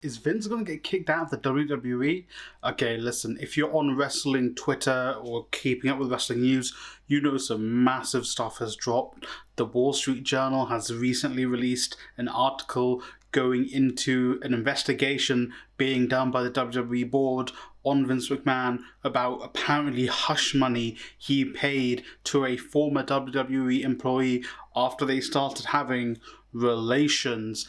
Is Vince going to get kicked out of the WWE? Okay, listen, if you're on wrestling Twitter or keeping up with wrestling news, you know some massive stuff has dropped. The Wall Street Journal has recently released an article going into an investigation being done by the WWE board on Vince McMahon about apparently hush money he paid to a former WWE employee after they started having relations,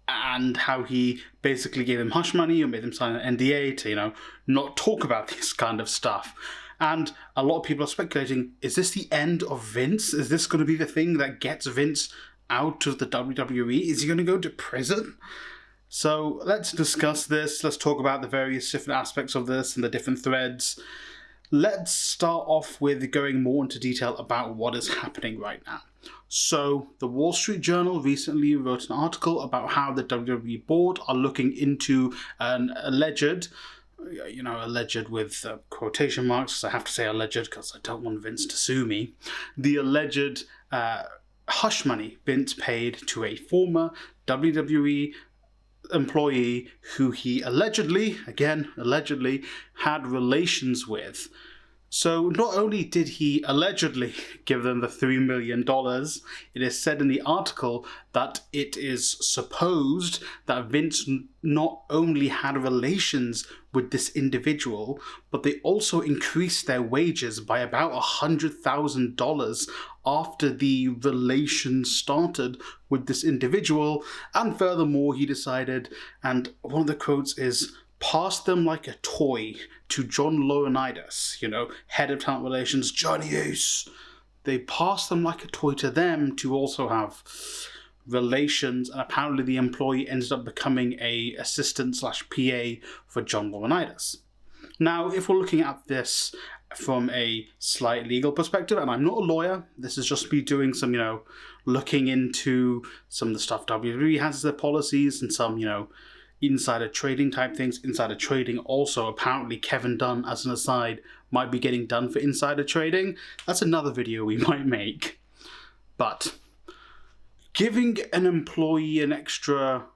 and how he basically gave him hush money or made him sign an NDA to, not talk about this kind of stuff. And a lot of people are speculating, is this the end of Vince? Is this going to be the thing that gets Vince out of the WWE? Is he going to go to prison? So let's discuss this. Let's talk about the various different aspects of this and the different threads. Let's start off with going more into detail about what is happening right now. So, the Wall Street Journal recently wrote an article about how the WWE board are looking into an alleged with quotation marks, because I have to say alleged because I don't want Vince to sue me, the alleged hush money Vince paid to a former WWE employee who he allegedly had relations with. So not only did he allegedly give them the $3 million, it is said in the article that it is supposed that Vince not only had relations with this individual, but they also increased their wages by about $100,000 after the relations started with this individual. And furthermore, he decided, and one of the quotes is, "Pass them like a toy to John Laurinaitis, head of talent relations, Johnny Ace." They passed them like a toy to them to also have relations, and apparently the employee ended up becoming a assistant/PA for John Laurinaitis. Now, if we're looking at this from a slight legal perspective, and I'm not a lawyer, this is just me doing some, looking into some of the stuff WWE has as their policies and some, insider trading type things. Insider trading also, apparently Kevin Dunn, as an aside, might be getting done for insider trading. That's another video we might make. But giving an employee an extra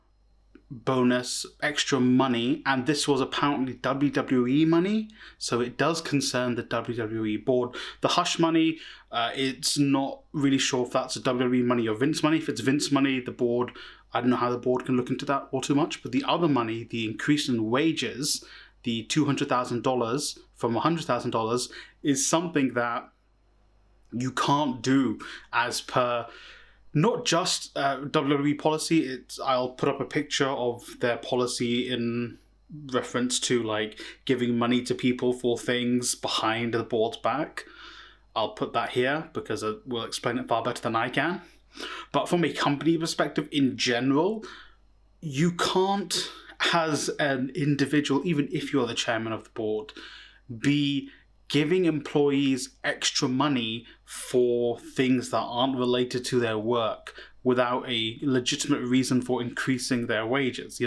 bonus, extra money, and this was apparently WWE money, so it does concern the WWE board. The hush money, it's not really sure if that's a WWE money or Vince money. If it's Vince money, the board, I don't know how the board can look into that all too much, but the other money, the increase in wages, the $200,000 from $100,000, is something that you can't do as per not just WWE policy. I'll put up a picture of their policy in reference to giving money to people for things behind the board's back. I'll put that here because it will explain it far better than I can. But from a company perspective in general, you can't, as an individual, even if you're the chairman of the board, be giving employees extra money for things that aren't related to their work without a legitimate reason for increasing their wages.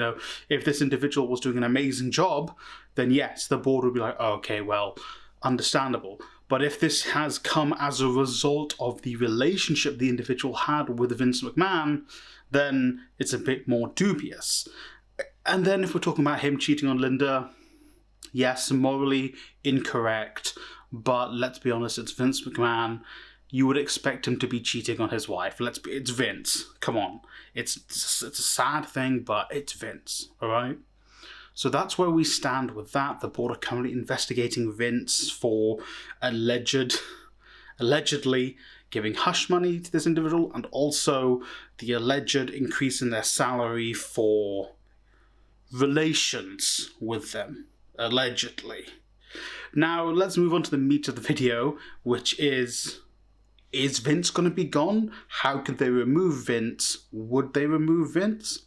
If this individual was doing an amazing job, then yes, the board would be like, oh, okay, well, understandable. But if this has come as a result of the relationship the individual had with Vince McMahon, then it's a bit more dubious. And then if we're talking about him cheating on Linda, yes, morally incorrect, but let's be honest, it's Vince McMahon. You would expect him to be cheating on his wife. It's Vince. Come on. It's a sad thing, but it's Vince, all right? So that's where we stand with that. The board are currently investigating Vince for allegedly giving hush money to this individual, and also the alleged increase in their salary for relations with them, allegedly. Now, let's move on to the meat of the video, which is Vince going to be gone? How could they remove Vince? Would they remove Vince?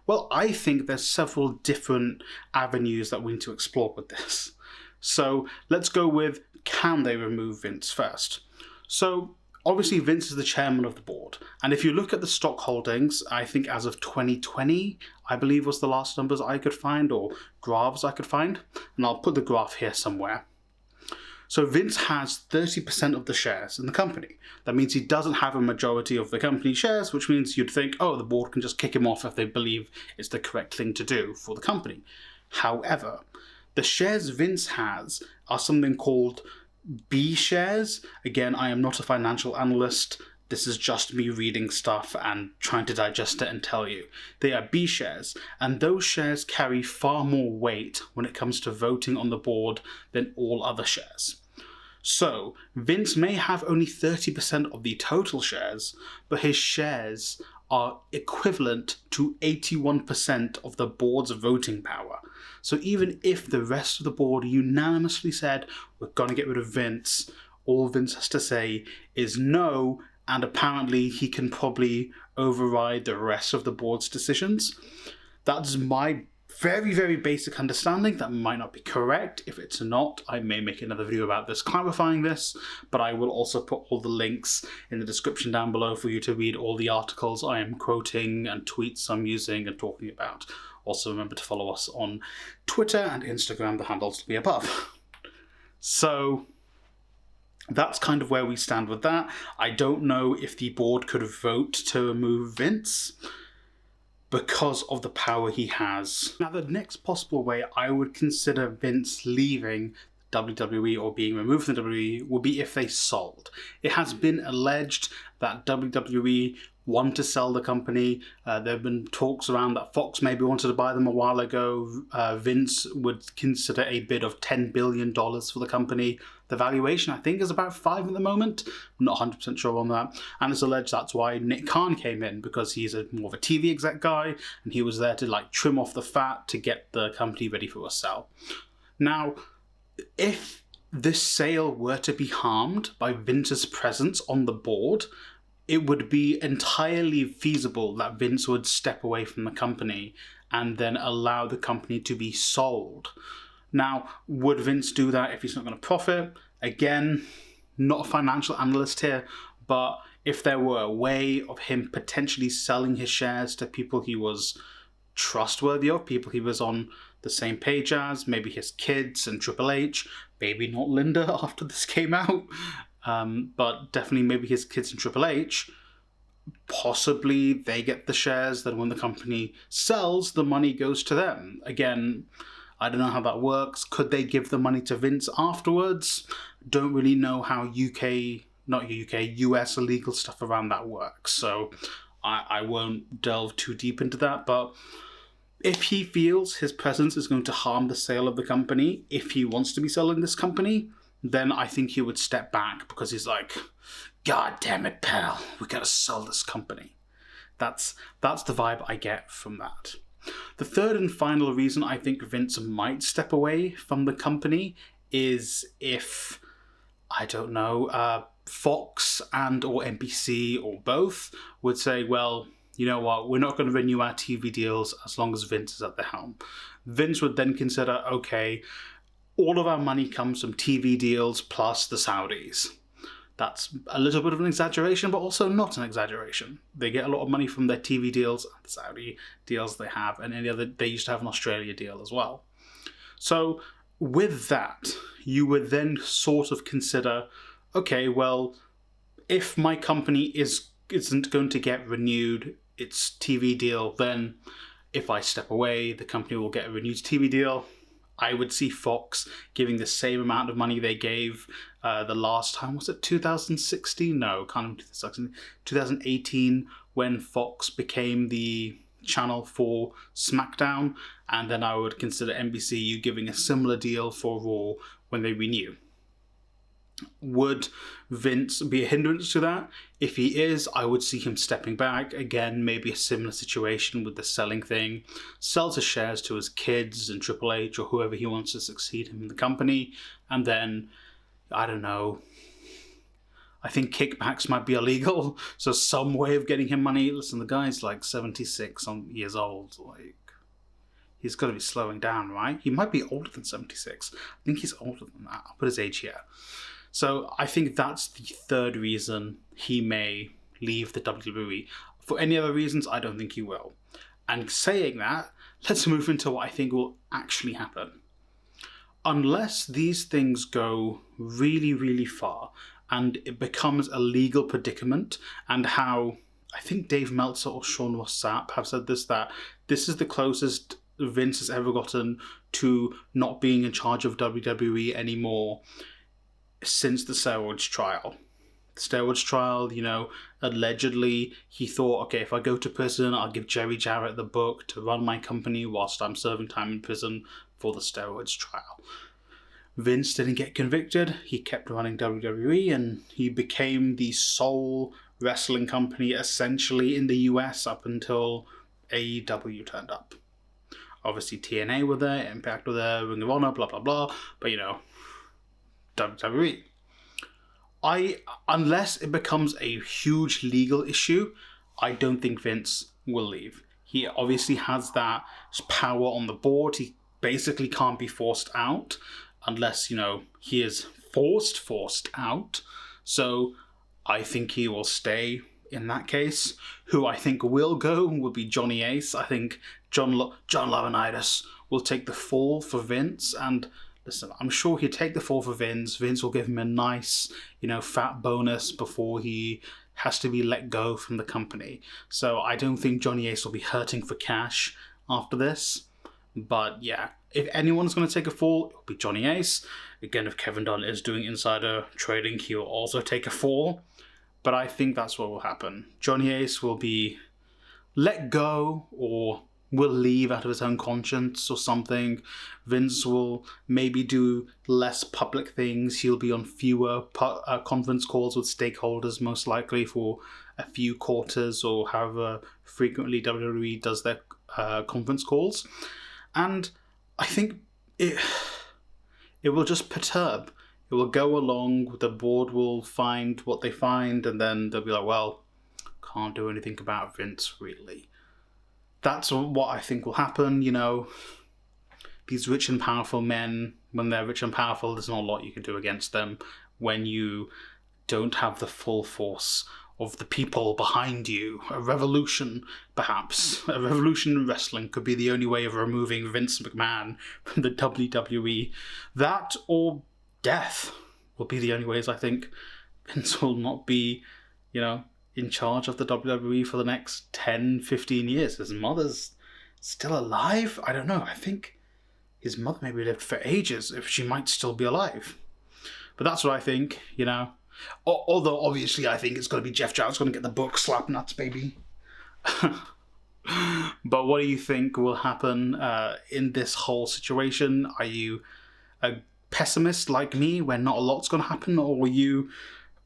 Well, I think there's several different avenues that we need to explore with this. So let's go with, can they remove Vince first? So obviously Vince is the chairman of the board. And if you look at the stock holdings, I think as of 2020, I believe was the last numbers I could find, or graphs I could find. And I'll put the graph here somewhere. So Vince has 30% of the shares in the company. That means he doesn't have a majority of the company shares, which means you'd think, oh, the board can just kick him off if they believe it's the correct thing to do for the company. However, the shares Vince has are something called B shares. Again, I am not a financial analyst. This is just me reading stuff and trying to digest it and tell you. They are B shares, and those shares carry far more weight when it comes to voting on the board than all other shares. So, Vince may have only 30% of the total shares, but his shares are equivalent to 81% of the board's voting power. So even if the rest of the board unanimously said, we're going to get rid of Vince, all Vince has to say is no, and apparently he can probably override the rest of the board's decisions. That's my very, very basic understanding. That might not be correct. If it's not, I may make another video about this, clarifying this, but I will also put all the links in the description down below for you to read all the articles I am quoting and tweets I'm using and talking about. Also remember to follow us on Twitter and Instagram, the handles will be above. So that's kind of where we stand with that. I don't know if the board could vote to remove Vince because of the power he has. Now, the next possible way I would consider Vince leaving WWE or being removed from WWE would be if they sold. It has been alleged that WWE want to sell the company. There have been talks around that Fox maybe wanted to buy them a while ago. Vince would consider a bid of $10 billion for the company. The valuation, I think, is about 5 at the moment. I'm not 100% sure on that. And it's alleged that's why Nick Khan came in, because he's more of a TV exec guy, and he was there to like trim off the fat to get the company ready for a sell. Now, if this sale were to be harmed by Vince's presence on the board, it would be entirely feasible that Vince would step away from the company and then allow the company to be sold. Now, would Vince do that if he's not going to profit? Again, not a financial analyst here, but if there were a way of him potentially selling his shares to people he was trustworthy of, people he was on the same page as, maybe his kids and Triple H, maybe not Linda after this came out, but definitely maybe his kids and Triple H, possibly they get the shares, then when the company sells, the money goes to them. Again, I don't know how that works. Could they give the money to Vince afterwards? Don't really know how US legal stuff around that works, so I won't delve too deep into that, but if he feels his presence is going to harm the sale of the company, if he wants to be selling this company, then I think he would step back, because he's like, God damn it, pal, we gotta sell this company. That's the vibe I get from that. The third and final reason I think Vince might step away from the company is if, I don't know, Fox and or NBC or both would say, well, you know what, we're not going to renew our TV deals as long as Vince is at the helm. Vince would then consider, okay, all of our money comes from TV deals plus the Saudis. That's a little bit of an exaggeration, but also not an exaggeration. They get a lot of money from their TV deals, the Saudi deals they have, and any other, they used to have an Australia deal as well. So with that, you would then sort of consider, okay, well, if my company isn't going to get renewed its TV deal, then if I step away, the company will get a renewed TV deal. I would see Fox giving the same amount of money they gave the last time. Was it 2016? No, can't remember. 2018, when Fox became the channel for SmackDown, and then I would consider NBCU giving a similar deal for Raw when they renew. Would Vince be a hindrance to that? If he is, I would see him stepping back. Again, maybe a similar situation with the selling thing. Sells his shares to his kids and Triple H or whoever he wants to succeed him in the company. And then, I don't know, I think kickbacks might be illegal. So some way of getting him money. Listen, the guy's like 76 years old. Like, he's got to be slowing down, right? He might be older than 76. I think he's older than that. I'll put his age here. So I think that's the third reason he may leave the WWE. For any other reasons, I don't think he will. And saying that, let's move into what I think will actually happen. unless these things go really, really far and it becomes a legal predicament, and how I think Dave Meltzer or Sean Ross Sapp have said this, that this is the closest Vince has ever gotten to not being in charge of WWE anymore since the steroids trial. The steroids trial, you know, allegedly he thought, okay, if I go to prison, I'll give Jerry Jarrett the book to run my company whilst I'm serving time in prison for the steroids trial. Vince didn't get convicted. He kept running WWE, and he became the sole wrestling company essentially in the US up until AEW turned up. Obviously TNA were there, Impact were there, Ring of Honor, blah blah blah, but you know, WWE. Unless it becomes a huge legal issue, I don't think Vince will leave. He obviously has that power on the board. He basically can't be forced out unless, you know, he is forced out. So I think he will stay in that case. Who I think will go will be Johnny Ace. I think John Laurinaitis will take the fall for Vince, and listen, I'm sure he'd take the fall for Vince. Vince will give him a nice, you know, fat bonus before he has to be let go from the company. So I don't think Johnny Ace will be hurting for cash after this. But yeah, if anyone's going to take a fall, it'll be Johnny Ace. Again, if Kevin Dunn is doing insider trading, he'll also take a fall. But I think that's what will happen. Johnny Ace will be let go or will leave out of his own conscience or something. Vince will maybe do less public things. He'll be on fewer conference calls with stakeholders, most likely for a few quarters or however frequently WWE does their conference calls. And I think it will just perturb. It will go along, the board will find what they find, and then they'll be like, well, can't do anything about Vince, really. That's what I think will happen, you know. These rich and powerful men, when they're rich and powerful, there's not a lot you can do against them when you don't have the full force of the people behind you. A revolution, perhaps. A revolution in wrestling could be the only way of removing Vince McMahon from the WWE. That or death will be the only ways, I think. Vince will not be, you know, in charge of the WWE for the next 10, 15 years. His mother's still alive? I don't know. I think his mother maybe lived for ages, if she might still be alive. But that's what I think, you know. Although, obviously, I think it's going to be Jeff Jarrett's going to get the book, slap nuts, baby. But what do you think will happen in this whole situation? Are you a pessimist like me, where not a lot's going to happen? Or are you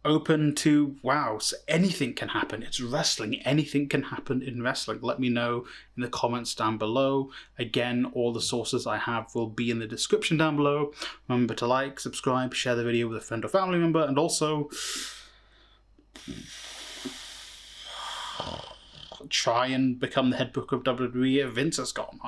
open to, wow, so anything can happen? It's wrestling. Anything can happen in wrestling. Let me know in the comments down below. Again, all the sources I have will be in the description down below. Remember to like, subscribe, share the video with a friend or family member, and also try and become the head booker of WWE if Vince has gone.